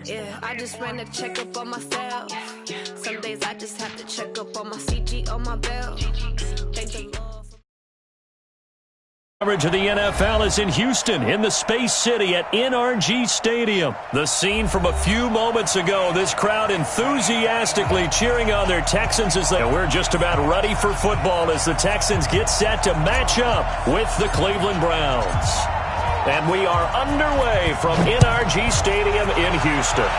Yeah, I just ran a checkup on myself. Some days I just have to check up on my CG on my belt. Thank the Lord. Coverage of the NFL is in Houston, in the Space City at NRG Stadium. The scene from a few moments ago, this crowd enthusiastically cheering on their Texans as we're just about ready for football as the Texans get set to match up with the Cleveland Browns. And we are underway from NRG Stadium in Houston.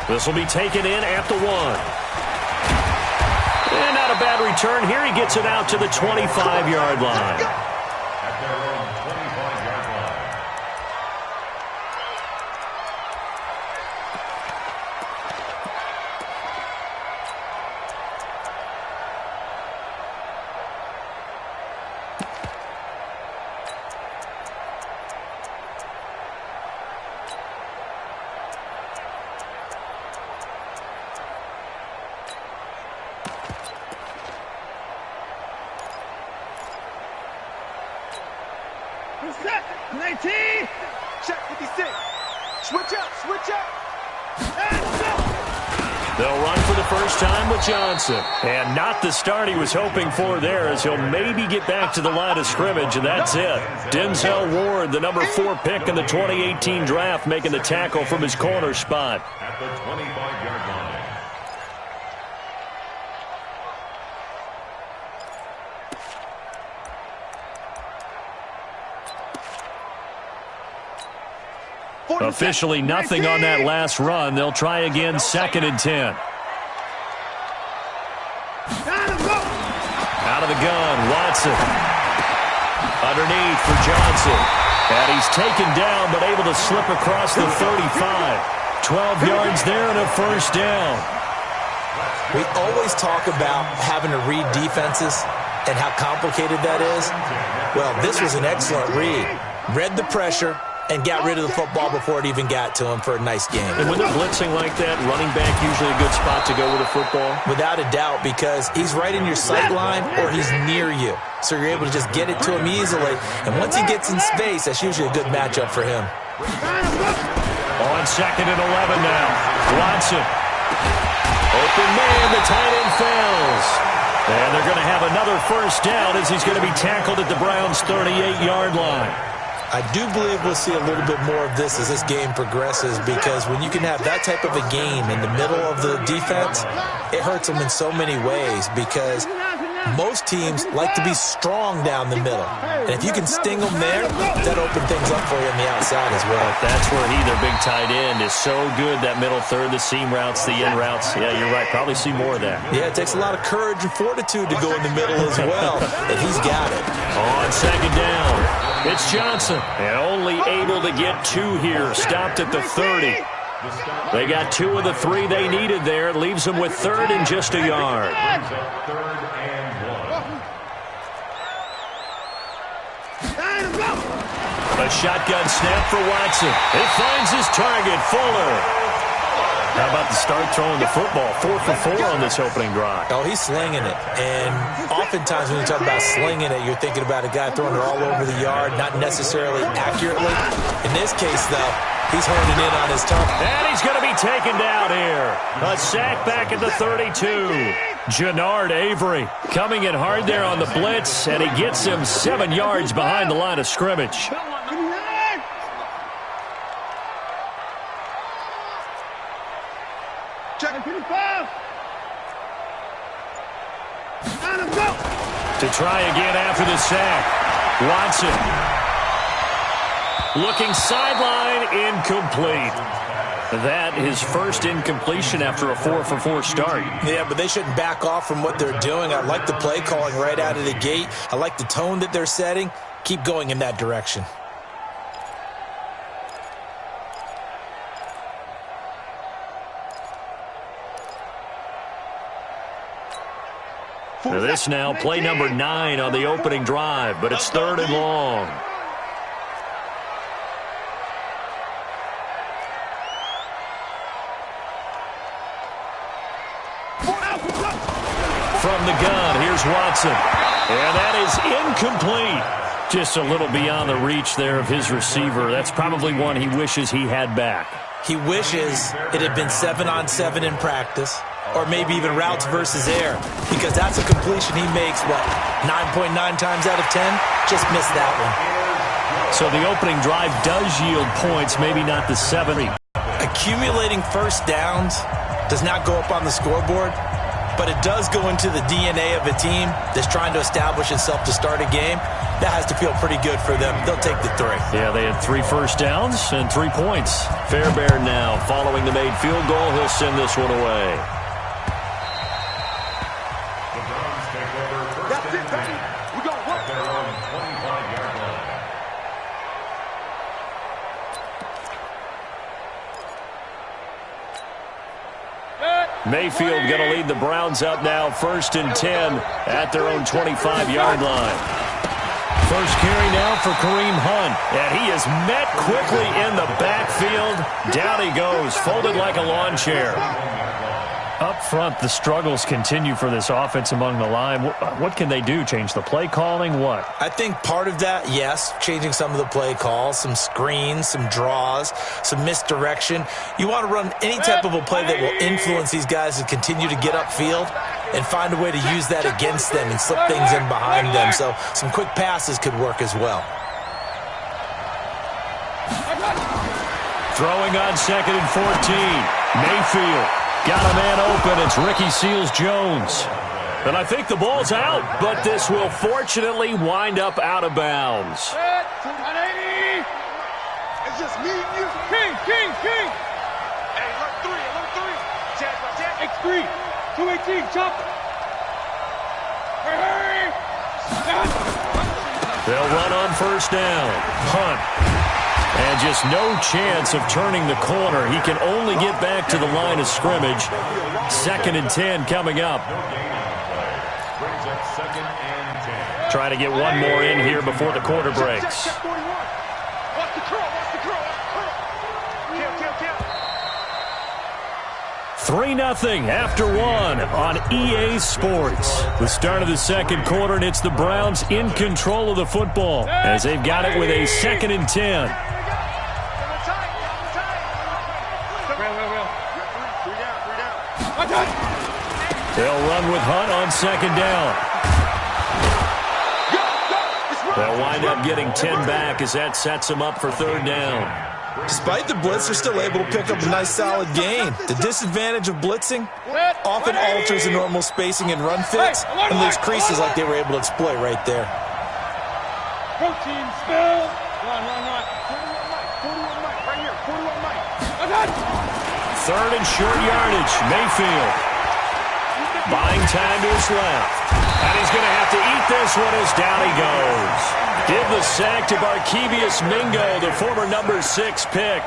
This will be taken in at the 1. And not a bad return here. He gets it out to the 25-yard line. At their own 25-yard line. Set, 19, check 56, switch up, and go! They'll run for the first time with Johnson. And not the start he was hoping for there, as he'll maybe get back to the line of scrimmage, and that's it. Denzel Ward, the number 4 pick in the 2018 draft, making the tackle from his corner spot. At the 25-yard line. Officially nothing on that last run. They'll try again, 2nd and 10. Out of the gun, Watson. Underneath for Johnson. And he's taken down, but able to slip across the 35. 12 yards there and a first down. We always talk about having to read defenses and how complicated that is. Well, this was an excellent read. Read the pressure and got rid of the football before it even got to him for a nice game. And when they're blitzing like that, running back usually a good spot to go with a football? Without a doubt, because he's right in your sight line or he's near you. So you're able to just get it to him easily. And once he gets in space, that's usually a good matchup for him. On 2nd and 11 now. Watson. Open man, the tight end fails. And they're going to have another first down as he's going to be tackled at the Browns' 38-yard line. I do believe we'll see a little bit more of this as this game progresses, because when you can have that type of a game in the middle of the defense, it hurts them in so many ways, because most teams like to be strong down the middle. And if you can sting them there, that opens things up for you on the outside as well. That's where their big tight end, is so good, that middle third, the seam routes, the in routes. Yeah, you're right. Probably see more of that. Yeah, it takes a lot of courage and fortitude to go in the middle as well, and he's got it. On 2nd down. It's Johnson, and only able to get 2 here. Stopped at the 30. They got 2 of the 3 they needed there. It leaves them with 3rd and just a yard. A shotgun snap for Watson. It finds his target, Fuller. How about the start throwing the football? 4 for 4 on this opening drive. Oh, he's slinging it. And oftentimes when you talk about slinging it, you're thinking about a guy throwing it all over the yard, not necessarily accurately. In this case, though, he's honing in on his target. And he's going to be taken down here. A sack back at the 32. Jannard Avery coming in hard there on the blitz, and he gets him 7 yards behind the line of scrimmage. To try again after the sack. Watson. Looking sideline, incomplete. That his first incompletion after a 4 for 4 start. Yeah, but they shouldn't back off from what they're doing. I like the play calling right out of the gate. I like the tone that they're setting. Keep going in that direction. Now this now, play number 9 on the opening drive, but it's 3rd and long. From the gun, here's Watson. And that is incomplete. Just a little beyond the reach there of his receiver. That's probably one he wishes he had back. He wishes it had been 7-on-7 in practice, or maybe even routes versus air, because that's a completion he makes, 9.9 times out of 10? Just missed that one. So the opening drive does yield points, maybe not the 7. Accumulating first downs does not go up on the scoreboard, but it does go into the DNA of a team that's trying to establish itself to start a game. That has to feel pretty good for them. They'll take the 3. Yeah, they had 3 first downs and 3 points. Fairbairn now, following the made field goal, he'll send this one away. The Browns take over first and 10 at their own 25-yard line. Mayfield going to lead the Browns up now, first and 10 at their own 25-yard line. First carry now for Kareem Hunt, and he is met quickly in the backfield. Down he goes, folded like a lawn chair. Up front, the struggles continue for this offense among the line. What can they do? Change the play calling? What? I think part of that, yes, changing some of the play calls, some screens, some draws, some misdirection. You want to run any type of a play that will influence these guys to continue to get upfield and find a way to use that against them and slip things in behind them. So some quick passes could work as well. Throwing on second and 14. Mayfield. Got a man open. It's Ricky Seals-Jones. And I think the ball's out, but this will fortunately wind up out of bounds. 180. It's just me and you. King. Hey, alert 3. Jack. X3. 218, chop. Hurry. They'll run on first down. Hunt. And just no chance of turning the corner. He can only get back to the line of scrimmage. Second and 10 coming up. Brings up second and 10. Trying to get one more in here before the quarter breaks. Watch the curl. 3-0 after 1 on EA Sports. The start of the second quarter, and it's the Browns in control of the football as they've got it with a second and 10. They'll run with Hunt on second down. They'll wind up getting 10 back as that sets them up for third down. Despite the blitz, they're still able to pick up a nice solid gain. The disadvantage of blitzing often alters the normal spacing and run fits and leaves creases like they were able to exploit right there. Protein spill. Run. 41 Mike. Right here. 41 Mike. Third and short yardage. Mayfield buying time to his left. And he's going to have to eat this one as down he goes. Give the sack to Barkevious Mingo, the former number 6 pick.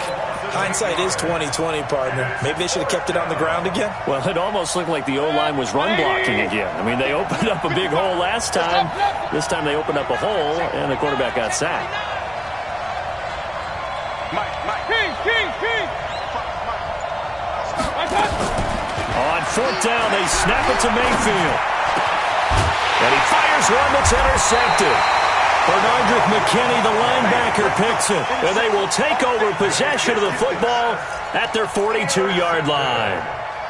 Hindsight is 20/20, partner. Maybe they should have kept it on the ground again. Well, it almost looked like the O-line was run blocking again. I mean, they opened up a big hole last time. This time they opened up a hole, and the quarterback got sacked. Mike. King. On fourth down, they snap it to Mayfield. And he fires one that's intercepted. Bernardrick McKinney, the linebacker, picks it. And they will take over possession of the football at their 42-yard line.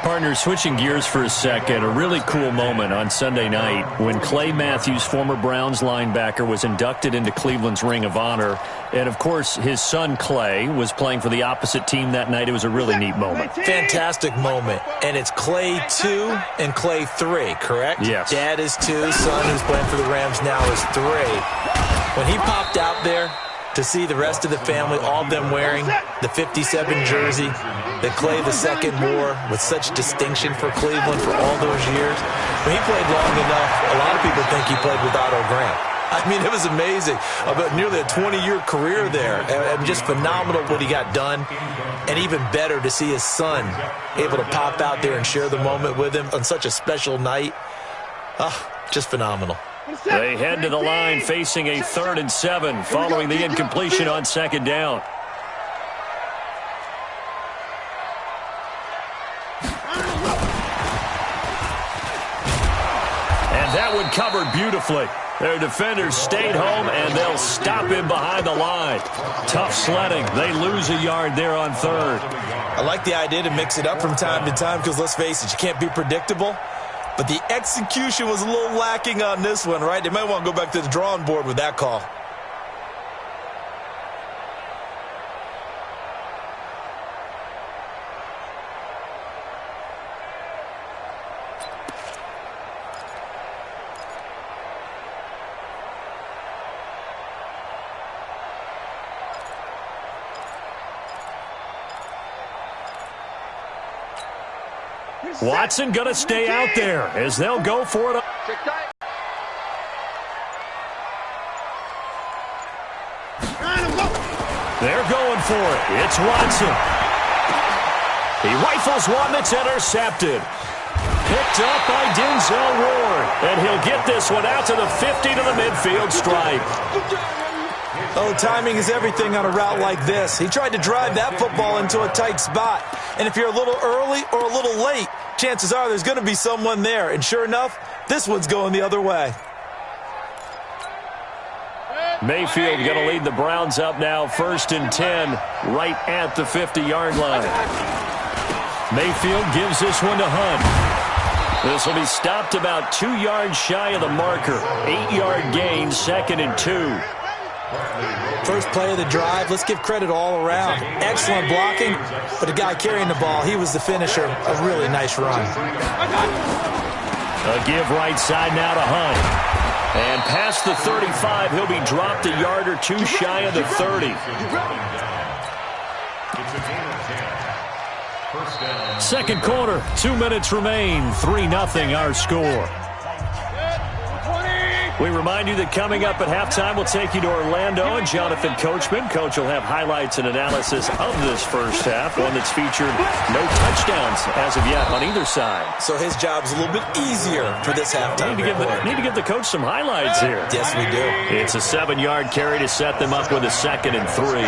Partner, switching gears for a second, a really cool moment on Sunday night when Clay Matthews, former Browns linebacker, was inducted into Cleveland's Ring of Honor. And, of course, his son Clay was playing for the opposite team that night. It was a really neat moment. Fantastic moment. And it's Clay 2 and Clay 3, correct? Yes. Dad is 2, son who's playing for the Rams now is 3. When he popped out there to see the rest of the family, all of them wearing the 57 jersey that Clay II wore with such distinction for Cleveland for all those years. When he played long enough, a lot of people think he played with Otto Grant. I mean, it was amazing. About nearly a 20-year career there. And just phenomenal what he got done. And even better to see his son able to pop out there and share the moment with him on such a special night. Just phenomenal. They head to the line facing a 3rd and 7 following the incompletion on second down. And that one covered beautifully. Their defenders stayed home, and they'll stop him behind the line. Tough sledding. They lose a yard there on third. I like the idea to mix it up from time to time because, let's face it, you can't be predictable. But the execution was a little lacking on this one, right? They might want to go back to the drawing board with that call. Watson going to stay out there as they'll go for it. They're going for it. It's Watson. He rifles one that's intercepted. Picked up by Denzel Ward. And he'll get this one out to the 50 to the midfield stripe. Oh, timing is everything on a route like this. He tried to drive that football into a tight spot. And if you're a little early or a little late, chances are there's going to be someone there. And sure enough, this one's going the other way. Mayfield going to lead the Browns up now, 1st and 10, right at the 50-yard line. Mayfield gives this one to Hunt. This will be stopped about 2 yards shy of the marker. 8-yard gain, 2nd and 2. First play of the drive, let's give credit all around. Excellent blocking, but the guy carrying the ball, he was the finisher. A really nice run. A give right side now to Hunt. And past the 35, he'll be dropped a yard or two shy of the 30. Second quarter, 2 minutes remain. 3-0 our score. We remind you that coming up at halftime, we'll take you to Orlando and Jonathan Coachman. Coach will have highlights and analysis of this first half, one that's featured no touchdowns as of yet on either side. So his job's a little bit easier for this halftime. Need to give the coach some highlights here. Yes, we do. It's a 7-yard carry to set them up with a 2nd and 3.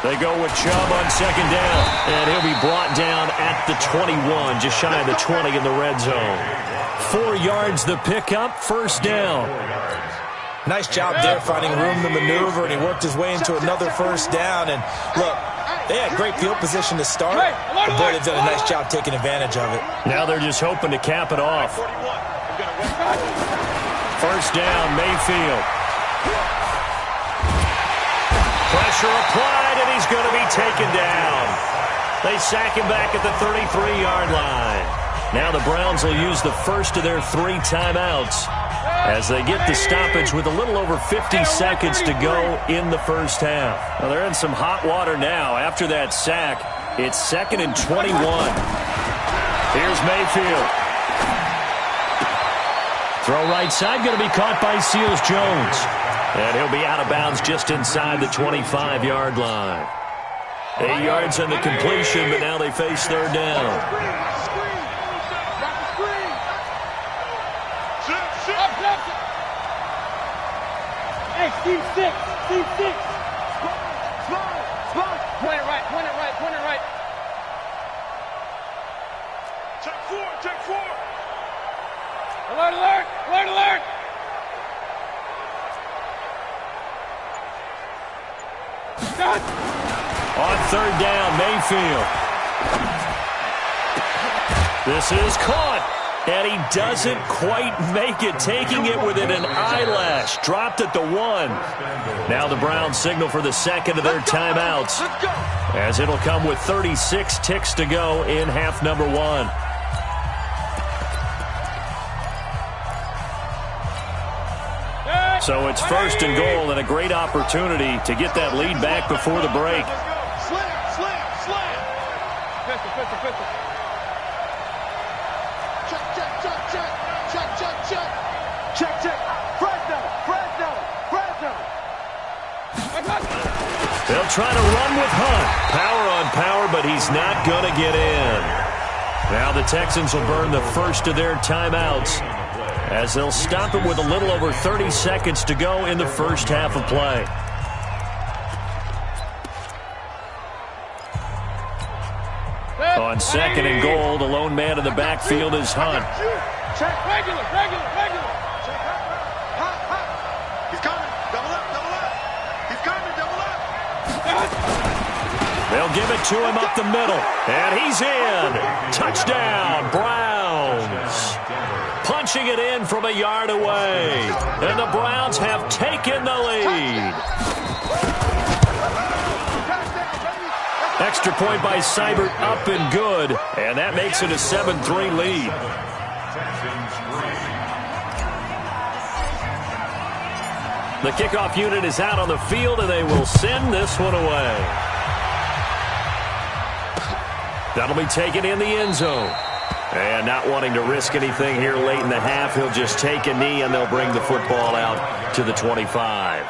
They go with Chubb on 2nd down, and he'll be brought down at the 21, just shy of the 20 in the red zone. 4 yards the pickup, 1st down. Nice job there finding room to maneuver, and he worked his way into another 1st down. And look, they had great field position to start, but boy, they've done a nice job taking advantage of it. Now they're just hoping to cap it off. 1st down, Mayfield. Pressure applied, and he's going to be taken down. They sack him back at the 33-yard line. Now the Browns will use the first of their 3 timeouts as they get the stoppage with a little over 50 seconds to go in the first half. Now they're in some hot water now. After that sack, it's 2nd and 21. Here's Mayfield. Throw right side, going to be caught by Seals-Jones. And he'll be out of bounds just inside the 25-yard line. 8 yards on the completion, but now they face 3rd down. Hey, Steve 6. Steve 6. Point it right. Check 4. Alert. On 3rd down, Mayfield. This is caught, and he doesn't quite make it, taking it within an eyelash. Dropped at the 1. Now the Browns signal for the 2nd of their timeouts, as it'll come with 36 ticks to go in half number 1. So it's 1st and goal, and a great opportunity to get that lead back before the break. Slam. Pistol. Check. Fresno. They'll try to run with Hunt. Power on power, but he's not going to get in. Now the Texans will burn the first of their timeouts, as they'll stop it with a little over 30 seconds to go in the first half of play. On 2nd and goal, the lone man in the backfield is Hunt. Check. Regular. Check. Hot. He's coming. Double up. He's coming. Double up. They'll give it to him up the middle. And he's in. Touchdown, Browns. Punching it in from a yard away. And the Browns have taken the lead. Extra point by Seibert, up and good. And that makes it a 7-3 lead. The kickoff unit is out on the field, and they will send this one away. That'll be taken in the end zone. And not wanting to risk anything here late in the half, he'll just take a knee, and they'll bring the football out to the 25.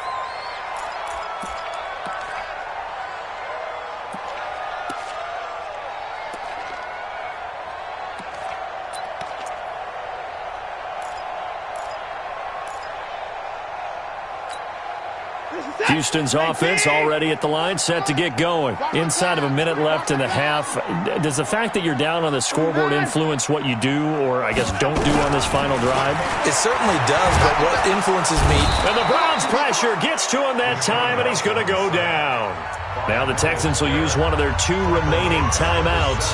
Houston's offense already at the line, set to get going. Inside of a minute left in the half. Does the fact that you're down on the scoreboard influence what you do, or I guess don't do on this final drive? It certainly does, but what influences me... And the Browns pressure gets to him that time, and he's going to go down. Now the Texans will use one of their 2 remaining timeouts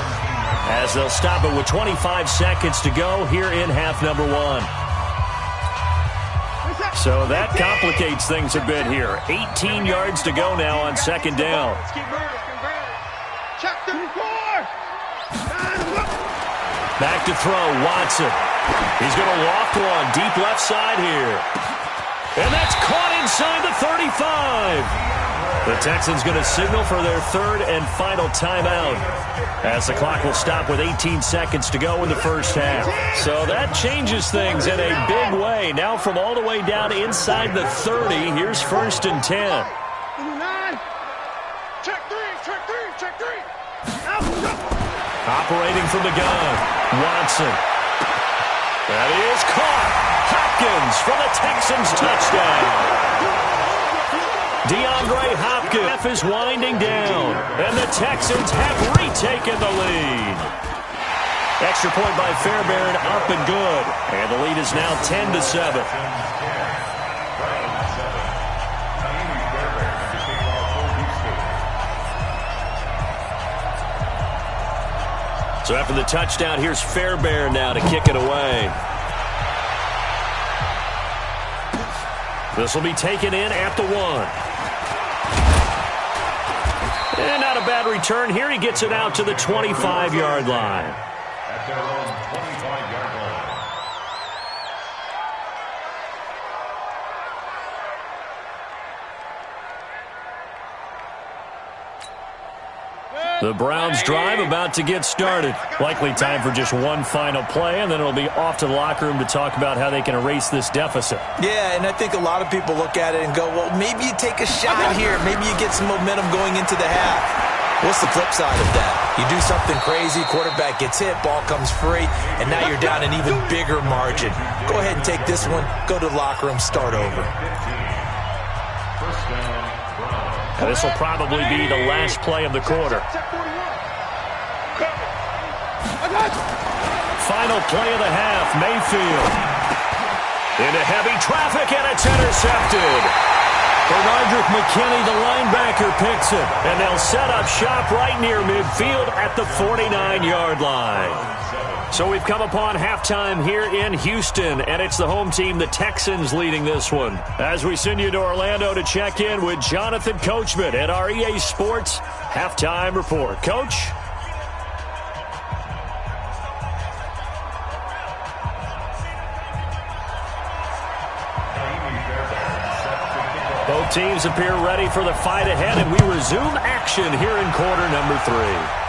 as they'll stop it with 25 seconds to go here in half number 1. So that complicates things a bit here. 18 yards to go now on 2nd down. Back to throw, Watson. He's going to loft one deep left side here. And that's caught inside the 35. The Texans going to signal for their 3rd and final timeout as the clock will stop with 18 seconds to go in the first half. So that changes things in a big way. Now from all the way down inside the 30, here's 1st and 10. Check three. Operating from the gun, Watson. That is caught. Hopkins for the Texans touchdown. DeAndre Hopkins is winding down, and the Texans have retaken the lead. Extra point by Fairbairn, up and good, and the lead is now 10-7. So after the touchdown, here's Fairbairn now to kick it away. This will be taken in at the 1. And not a bad return here. He gets it out to the 25-yard line. At their own 25-yard line. The Browns drive about to get started. Likely time for just one final play, and then it'll be off to the locker room to talk about how they can erase this deficit. Yeah, and I think a lot of people look at it and go, well, maybe you take a shot here. Maybe you get some momentum going into the half. What's the flip side of that? You do something crazy, quarterback gets hit, ball comes free, and now you're down an even bigger margin. Go ahead and take this one, go to the locker room, start over. First down, Browns. And this will probably be the last play of the quarter. Final play of the half, Mayfield. Into heavy traffic, and it's intercepted. Bernardrick McKinney, the linebacker, picks it. And they'll set up shop right near midfield at the 49-yard line. So we've come upon halftime here in Houston, and it's the home team, the Texans, leading this one. As we send you to Orlando to check in with Jonathan Coachman at our EA Sports Halftime Report. Coach? Both teams appear ready for the fight ahead, and we resume action here in quarter number 3.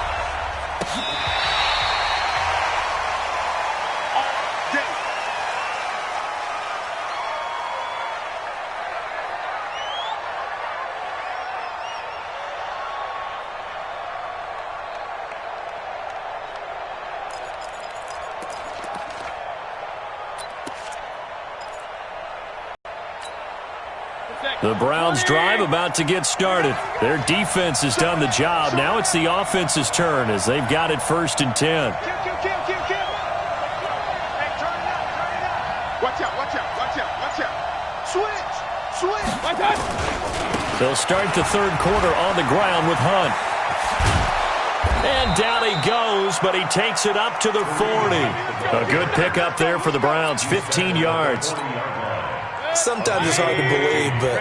The Browns drive about to get started. Their defense has done the job. Now it's the offense's turn as they've got it 1st and 10. Hey, turn it up. Watch out. Switch. They'll start the third quarter on the ground with Hunt. And down he goes, but he takes it up to the 40. A good pickup there for the Browns, 15 yards. Sometimes it's hard to believe, but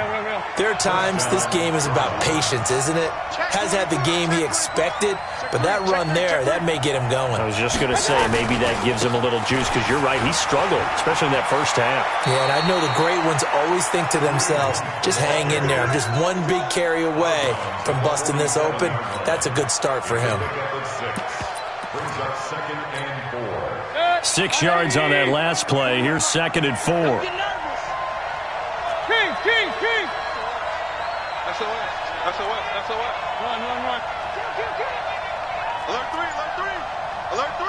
there are times this game is about patience, isn't it? Has had the game he expected, but that run there, that may get him going. I was just going to say, maybe that gives him a little juice, because you're right, he struggled, especially in that first half. Yeah, and I know the great ones always think to themselves, just hang in there. I'm just one big carry away from busting this open. That's a good start for him. Brings up 2nd and 4. 6 yards on that last play. Here's 2nd and 4. King. That's a what? Run. Alert 3.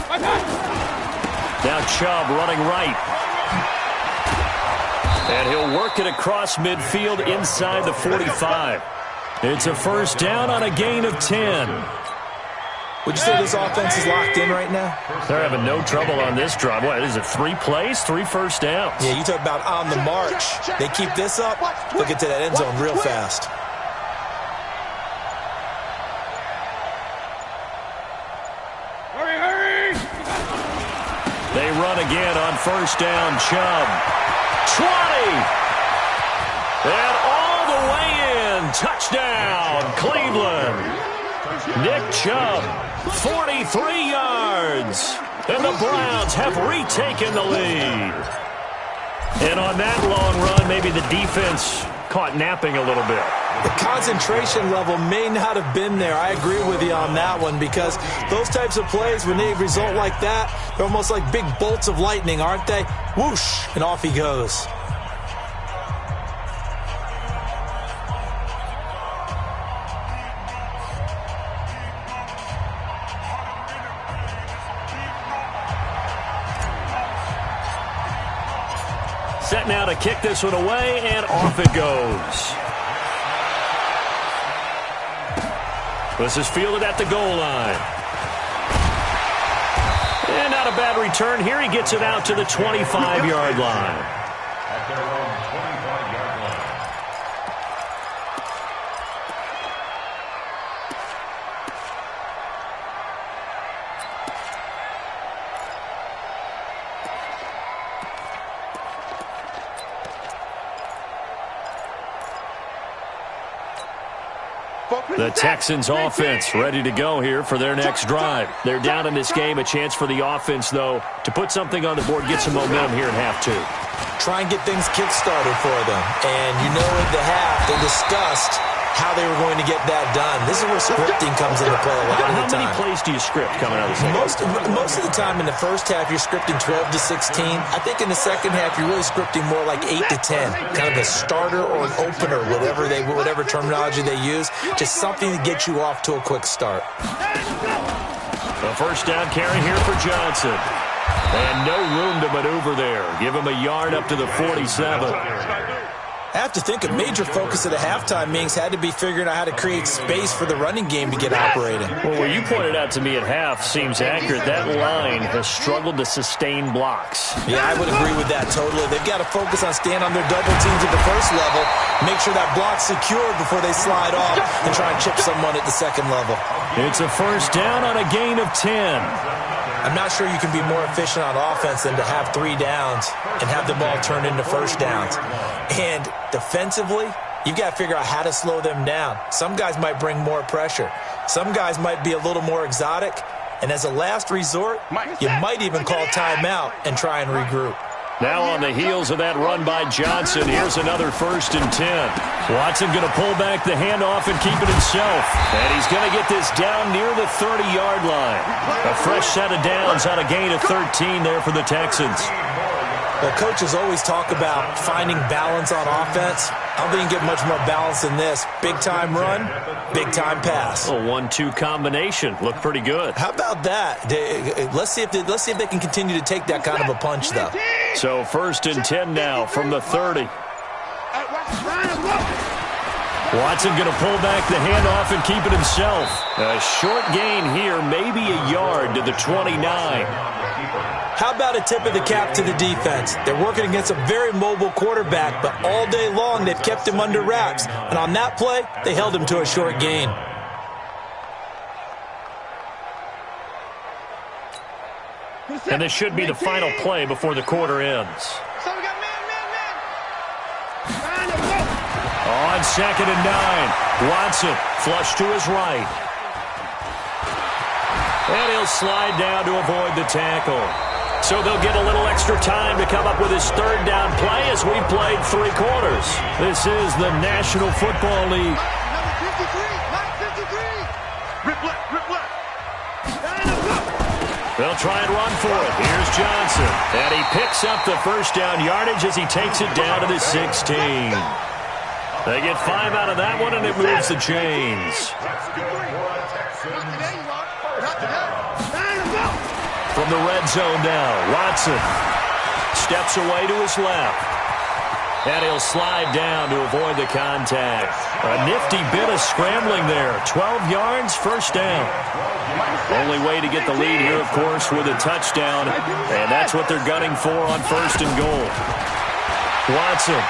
Bang. Now Chubb running right. And he'll work it across midfield inside the 45. It's a 1st down on a gain of 10. Would you say this offense is locked in right now? They're having no trouble on this drive. What is it, 3 plays, 3 first downs? Yeah, you talk about on the march. They keep this up, they'll get to that end zone real fast. Hurry. They run again on 1st down. Chubb. 20. And all the way in. Touchdown, Cleveland. Nick Chubb, 43 yards. And the Browns have retaken the lead. And on that long run, maybe the defense caught napping a little bit. The concentration level may not have been there. I agree with you on that one, because those types of plays, when they result like that, they're almost like big bolts of lightning, aren't they? Whoosh, and off he goes. Set now to kick this one away, and off it goes. This is fielded at the goal line. And not a bad return here. He gets it out to the 25-yard line. At their own 25-yard line. The Texans offense ready to go here for their next drive. They're down in this game. A chance for the offense, though, to put something on the board, get some momentum here in half 2. Try and get things kick-started for them. And you know at the half, they discussed how they were going to get that done. This is where scripting comes into play a lot of the time. How many plays do you script coming out of the second? Most of the time in the first half, you're scripting 12 to 16. I think in the second half, you're really scripting more like 8 to 10. Kind of a starter or an opener, whatever terminology they use. Just something to get you off to a quick start. A 1st down carry here for Johnson. And no room to maneuver there. Give him a yard up to the 47. I have to think a major focus of the halftime meetings had to be figuring out how to create space for the running game to get operating. Well, what you pointed out to me at half seems accurate. That line has struggled to sustain blocks. Yeah, I would agree with that totally. They've got to focus on staying on their double teams at the first level, make sure that block's secured before they slide off and try and chip someone at the second level. It's a 1st down on a gain of 10. I'm not sure you can be more efficient on offense than to have 3 downs and have the ball turned into 1st downs. And defensively, you've got to figure out how to slow them down. Some guys might bring more pressure. Some guys might be a little more exotic. And as a last resort, you might even call timeout and try and regroup. Now on the heels of that run by Johnson, here's another 1st and 10. Watson going to pull back the handoff and keep it himself. And he's going to get this down near the 30-yard line. A fresh set of downs on a gain of 13 there for the Texans. Well, coaches always talk about finding balance on offense. I don't think you can get much more balance than this. Big-time run, big-time pass. A 1-2 combination. Looked pretty good. How about that? Let's see if they can continue to take that kind of a punch, though. So 1st and 10 now from the 30. Watson going to pull back the handoff and keep it himself. A short gain here, maybe a yard to the 29. How about a tip of the cap to the defense? They're working against a very mobile quarterback, but all day long they've kept him under wraps. And on that play, they held him to a short gain. And this should be the final play before the quarter ends. On 2nd and 9, Watson flush to his right. And he'll slide down to avoid the tackle. So they'll get a little extra time to come up with his 3rd down play as we played 3 quarters. This is the National Football League. They'll try and run for it. Here's Johnson. And he picks up the 1st down yardage as he takes it down to the 16. They get 5 out of that one, and it moves the chains. From the red zone now, Watson steps away to his left. And he'll slide down to avoid the contact. A nifty bit of scrambling there. 12 yards, 1st down. Only way to get the lead here, of course, with a touchdown. And that's what they're gunning for on 1st and goal. Watson.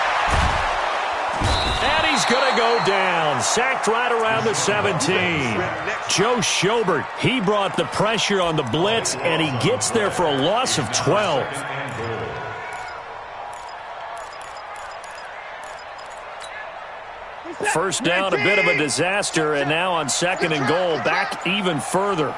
And he's going to go down. Sacked right around the 17. Joe Schobert, he brought the pressure on the blitz, and he gets there for a loss of 12. First down, a bit of a disaster, and now on 2nd and goal, back even further.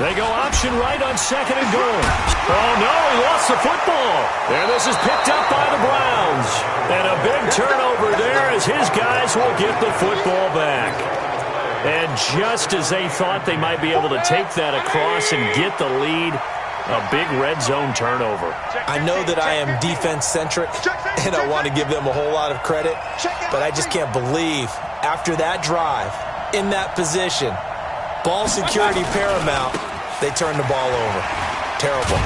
They go option right on 2nd and goal. Oh, no, he lost the football. And this is picked up by the Browns. And a big turnover there as his guys will get the football back. And just as they thought they might be able to take that across and get the lead, a big red zone turnover. I know that I am defense-centric, and I want to give them a whole lot of credit, but I just can't believe after that drive, in that position, ball security paramount, they turn the ball over. Terrible.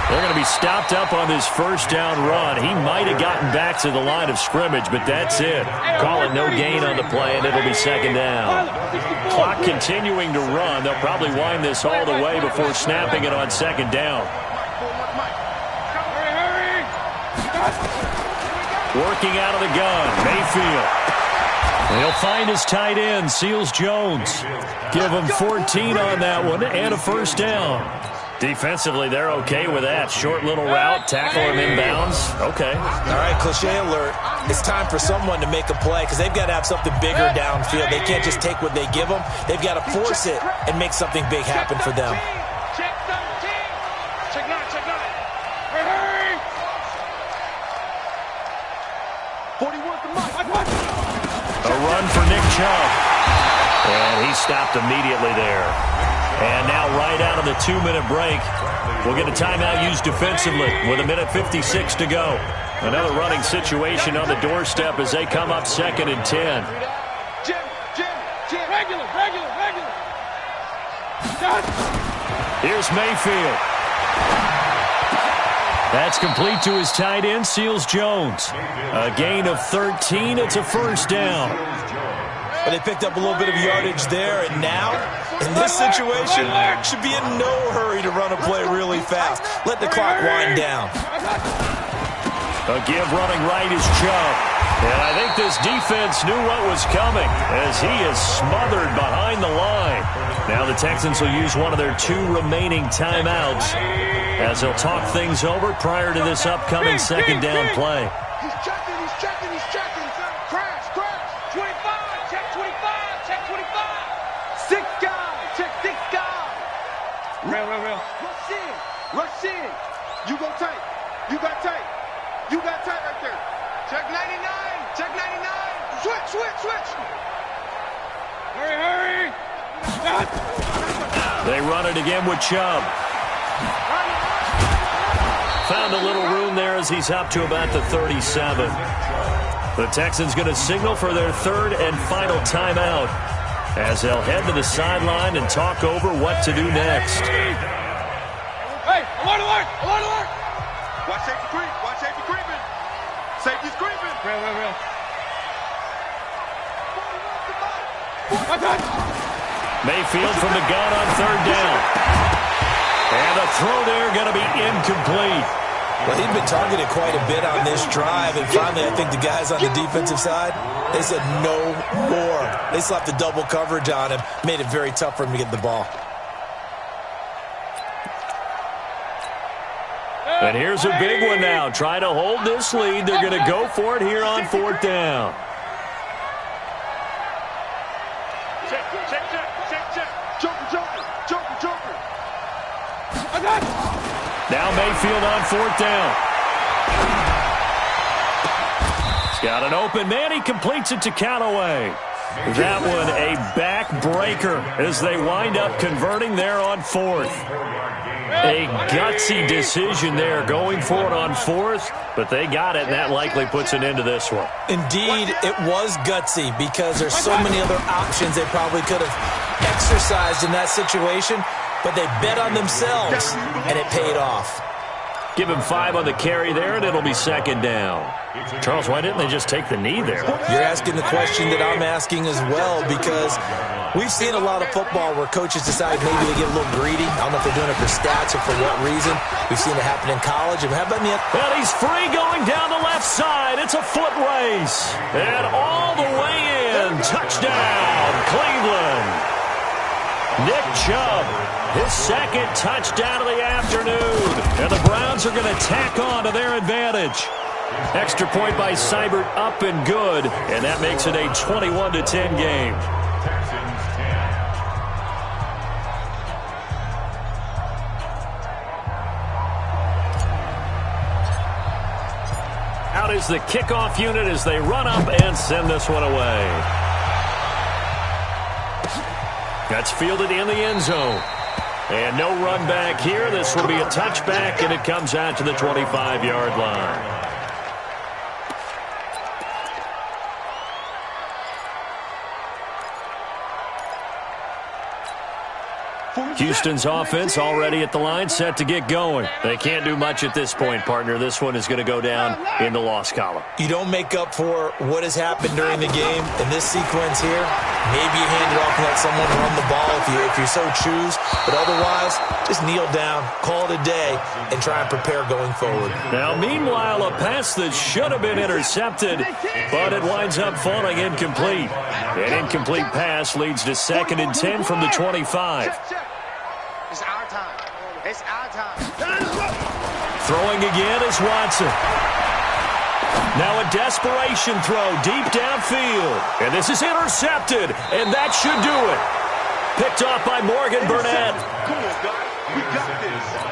They're going to be stopped up on this 1st down run. He might have gotten back to the line of scrimmage, but that's it. Call it no gain on the play, and it'll be 2nd down. Clock continuing to run. They'll probably wind this all the way before snapping it on 2nd down. Working out of the gun, Mayfield. He'll find his tight end, Seals Jones. Give him 14 on that one and a 1st down. Defensively, they're okay with that. Short little route, tackle him inbounds. Okay. All right, cliche alert. It's time for someone to make a play because they've got to have something bigger downfield. They can't just take what they give them. They've got to force it and make something big happen for them. Check 13. Check 9, check 9. Hurry! 41 to Mike. A run for Nick Chubb. And he stopped immediately there. And now right out of the 2-minute break, we'll get a timeout used defensively with 1:56 to go. Another running situation on the doorstep as they come up 2nd and 10. Jim, regular. Here's Mayfield. That's complete to his tight end, Seals Jones. A gain of 13. It's a 1st down. But they picked up a little bit of yardage there, and now, in this situation, should be in no hurry to run a play really fast. Let the clock wind down. A give running right is Chubb. And I think this defense knew what was coming as he is smothered behind the line. Now the Texans will use one of their 2 remaining timeouts as they'll talk things over prior to this upcoming 2nd down play. He's checking. Crash. 25, check 25. 6 guys, check 6 guys. Real. Rush in. You go tight. You got tight right there. Check 99. Switch. Hurry. They run it again with Chubb. Found a little room there as he's up to about the 37. The Texans going to signal for their third and final timeout as they'll head to the sideline and talk over what to do next. Hey, alert, alert, alert, alert! Watch safety creep. Watch safety creeping. Safety's creeping. Real. Mayfield from the gun on third down. And the throw there going to be incomplete. Well, he'd been targeted quite a bit on this drive, and finally I think the guys on the defensive side, they said no more. They slapped the double coverage on him, made it very tough for him to get the ball. And here's a big one now. Trying to hold this lead. They're going to go for it here on fourth down. Check. Joker. Now Mayfield on fourth down. He's got an open man. He completes it to Callaway. That one a backbreaker as they wind up converting there on fourth. A gutsy decision there going for it on fourth, but they got it, and that likely puts an end to this one. Indeed, it was gutsy because there's so many other options they probably could have exercised in that situation, but they bet on themselves, and it paid off. Give him 5 on the carry there, and it'll be second down. Charles, why didn't they just take the knee there? You're asking the question that I'm asking as well, because we've seen a lot of football where coaches decide maybe they get a little greedy. I don't know if they're doing it for stats or for what reason. We've seen it happen in college. And how about in the... And he's free going down the left side. It's a foot race. And all the way in. Touchdown, Cleveland. Nick Chubb, his second touchdown of the afternoon. And the Browns are going to tack on to their advantage. Extra point by Seibert, up and good. And that makes it a 21-10 game. Out is the kickoff unit as they run up and send this one away. That's fielded in the end zone. And no run back here. This will be a touchback, and it comes out to the 25-yard line. Houston's offense already at the line, set to get going. They can't do much at this point, partner. This one is going to go down in the loss column. You don't make up for what has happened during the game in this sequence here. Maybe you hand it off and let someone run the ball if you so choose. But otherwise, just kneel down, call it a day, and try and prepare going forward. Now, meanwhile, a pass that should have been intercepted, but it winds up falling incomplete. An incomplete pass leads to 2nd and 10 from the 25. It's our time. It's our time. Throwing again is Watson. Now a desperation throw deep downfield. And this is intercepted, and that should do it. Picked off by Morgan Burnett. Come on, guys. We got this.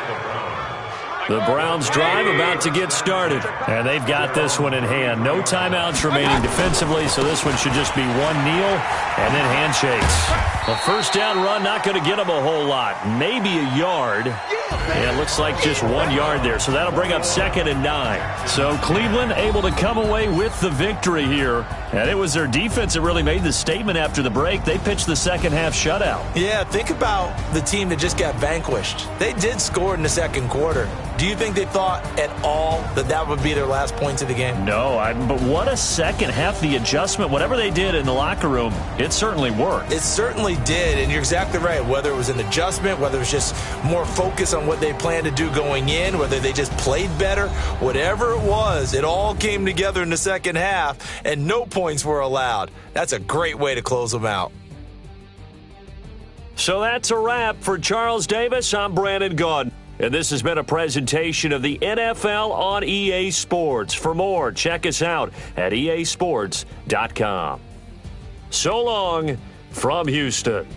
The Browns drive about to get started, and they've got this one in hand. No timeouts remaining defensively, so this one should just be one kneel and then handshakes. A first down run not going to get them a whole lot. Maybe a yard. Yeah, it looks like just 1 yard there, so that'll bring up 2nd and 9. So Cleveland able to come away with the victory here, and it was their defense that really made the statement after the break. They pitched the second half shutout. Yeah, think about the team that just got vanquished. They did score in the second quarter. Do you think they thought at all that that would be their last points of the game? No, but what a second half. The adjustment, whatever they did in the locker room, it certainly worked. It certainly did, and you're exactly right. Whether it was an adjustment, whether it was just more focus on what they planned to do going in, whether they just played better, whatever it was, it all came together in the second half, and no points were allowed. That's a great way to close them out. So that's a wrap for Charles Davis. I'm Brandon Gaudin. And this has been a presentation of the NFL on EA Sports. For more, check us out at easports.com. So long from Houston.